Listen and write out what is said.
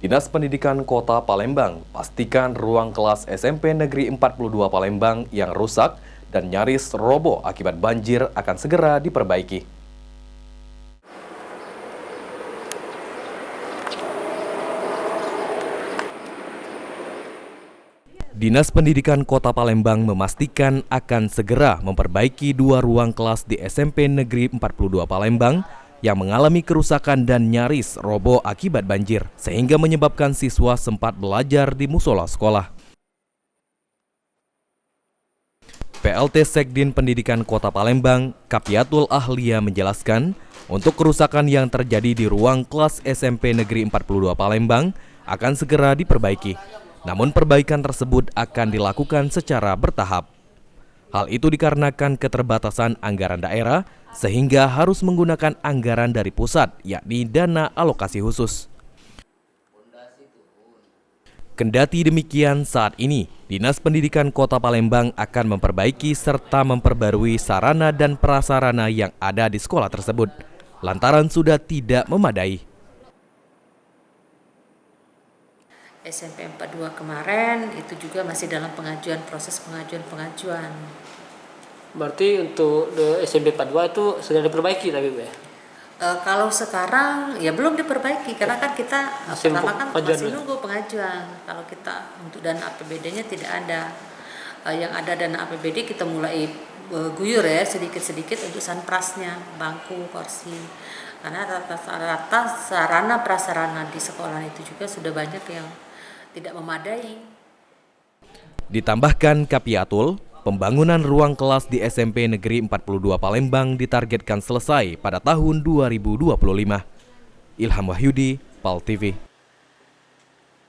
Dinas Pendidikan Kota Palembang pastikan ruang kelas SMP Negeri 42 Palembang yang rusak dan nyaris roboh akibat banjir akan segera diperbaiki. Dinas Pendidikan Kota Palembang memastikan akan segera memperbaiki 2 ruang kelas di SMP Negeri 42 Palembang yang mengalami kerusakan dan nyaris roboh akibat banjir, sehingga menyebabkan siswa sempat belajar di musola sekolah. PLT Sekdin Pendidikan Kota Palembang, Kapiatul Ahlia menjelaskan, untuk kerusakan yang terjadi di ruang kelas SMP Negeri 42 Palembang akan segera diperbaiki. Namun perbaikan tersebut akan dilakukan secara bertahap. Hal itu dikarenakan keterbatasan anggaran daerah sehingga harus menggunakan anggaran dari pusat, yakni dana alokasi khusus. Kendati demikian, saat ini Dinas Pendidikan Kota Palembang akan memperbaiki serta memperbarui sarana dan prasarana yang ada di sekolah tersebut, lantaran sudah tidak memadai. SMP 42 kemarin itu juga masih dalam proses pengajuan. Berarti untuk SMP 42 itu sudah diperbaiki tapi Bu ya? Kalau sekarang ya belum diperbaiki karena kan kita pertama kan masih nunggu pengajuan. Kalau kita untuk dana APBD-nya tidak ada. Yang ada dana APBD kita mulai guyur ya sedikit-sedikit untuk sanprasnya, bangku, kursi. Karena rata-rata sarana prasarana di sekolah itu juga sudah banyak yang tidak memadai. Ditambahkan Kapiatul, pembangunan ruang kelas di SMP Negeri 42 Palembang ditargetkan selesai pada tahun 2025. Ilham Wahyudi, PAL TV.